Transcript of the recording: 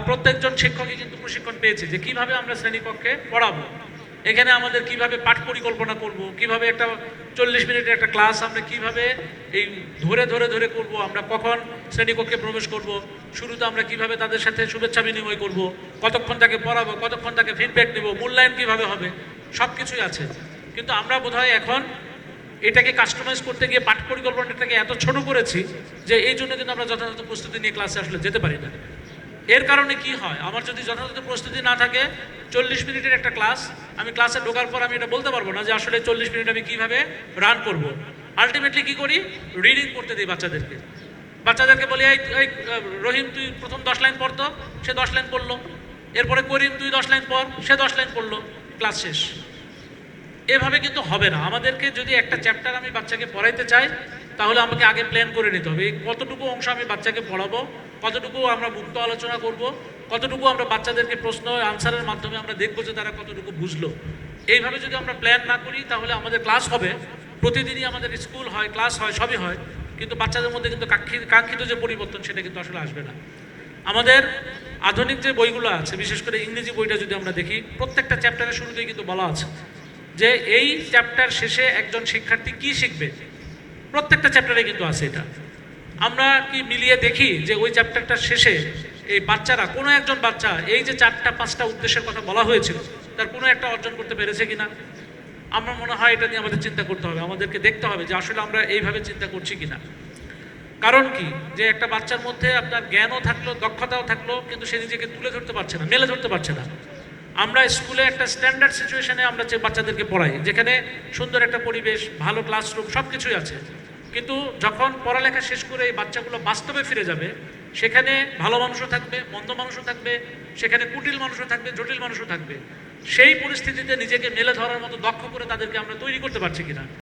প্রত্যেকজন শিক্ষকই কিন্তু প্রশিক্ষণ পেয়েছে যে কিভাবে আমরা শ্রেণীকক্ষে পড়াবো, এখানে আমাদের কিভাবে পাঠ পরিকল্পনা করব, কিভাবে একটা 40 মিনিটের একটা ক্লাস আমরা কিভাবে এই ধরে ধরে ধরে করব, আমরা কখন শ্রেণীকক্ষে প্রবেশ করব, শুরুতে আমরা কিভাবে তাদের সাথে শুভেচ্ছা বিনিময় করব, কতক্ষণ তাকে পড়াবো, কতক্ষণ তাকে ফিডব্যাক দেবো, মূল্যায়ন কিভাবে হবে, সব কিছুই আছে। কিন্তু আমরা বোধহয় এখন এটাকে কাস্টমাইজ করতে গিয়ে পাঠ পরিকল্পনাটাকে এত ছোট করেছি যে এই জন্য কিন্তু আমরা যথাযথ প্রস্তুতি নিয়ে ক্লাসে আসলে যেতে পারি না। এর কারণে কি হয়, আমার যদি যথাযথ প্রস্তুতি না থাকে, 40 মিনিটের একটা ক্লাস, আমি ক্লাসে ঢোকার পর আমি এটা বলতে পারবো না যে আসলে 40 মিনিট আমি কিভাবে রান করব। আলটিমেটলি কি করি, রিডিং করতে দিই বাচ্চাদেরকে বলি এই রহিম তুই প্রথম 10 লাইন পড়তো, সে 10 লাইন পড়লো, এরপরে করিম তুই 10 লাইন পড়, সে 10 লাইন পড়লো, ক্লাস শেষ। এভাবে কিন্তু হবে না। আমাদেরকে যদি একটা চ্যাপ্টার আমি বাচ্চাকে পড়াইতে চাই, তাহলে আমাকে আগে প্ল্যান করে নিতে হবে কতটুকু অংশ আমি বাচ্চাকে পড়াবো, কতটুকু আমরা মুক্ত আলোচনা করব, কতটুকু আমরা বাচ্চাদেরকে প্রশ্ন আনসারের মাধ্যমে আমরা দেখবো যে তারা কতটুকু বুঝলো। এইভাবে যদি আমরা প্ল্যান না করি তাহলে আমাদের ক্লাস হবে, প্রতিদিনই আমাদের স্কুল হয়, ক্লাস হয়, সবই হয়, কিন্তু বাচ্চাদের মধ্যে কিন্তু কাঙ্ক্ষিত যে পরিবর্তন সেটা কিন্তু আসলে আসবে না। আমাদের আধুনিক যে বইগুলো আছে, বিশেষ করে ইংরেজি বইটা যদি আমরা দেখি, প্রত্যেকটা চ্যাপ্টারের শুরুতেই কিন্তু বলা আছে যে এই চ্যাপ্টার শেষে একজন শিক্ষার্থী কি শিখবে। প্রত্যেকটা চ্যাপ্টারে কিন্তু আছে এটা। আমরা কি মিলিয়ে দেখি যে ওই চ্যাপ্টারটার শেষে এই বাচ্চারা, কোনো একজন বাচ্চা এই যে 4-5টা উদ্দেশ্যের কথা বলা হয়েছিল তার কোনো একটা অর্জন করতে পেরেছে কিনা? আমার মনে হয় এটা নিয়ে আমাদের চিন্তা করতে হবে, আমাদেরকে দেখতে হবে যে আসলে আমরা এইভাবে চিন্তা করছি কিনা। কারণ কি, যে একটা বাচ্চার মধ্যে আপনার জ্ঞানও থাকলো, দক্ষতাও থাকলো, কিন্তু সে নিজেকে তুলে ধরতে পারছে না, মেলে ধরতে পারছে না। আমরা স্কুলে একটা স্ট্যান্ডার্ড সিচুয়েশনে আমরা যে বাচ্চাদেরকে পড়াই, যেখানে সুন্দর একটা পরিবেশ, ভালো ক্লাসরুম, সব কিছুই আছে, কিন্তু যখন পড়ালেখা শেষ করে এই বাচ্চাগুলো বাস্তবে ফিরে যাবে, সেখানে ভালো মানুষও থাকবে, মন্দ মানুষও থাকবে, সেখানে কুটিল মানুষও থাকবে, জটিল মানুষও থাকবে। সেই পরিস্থিতিতে নিজেকে মেলে ধরার মতো দক্ষ করে তাদেরকে আমরা তৈরি করতে পারছি কিনা।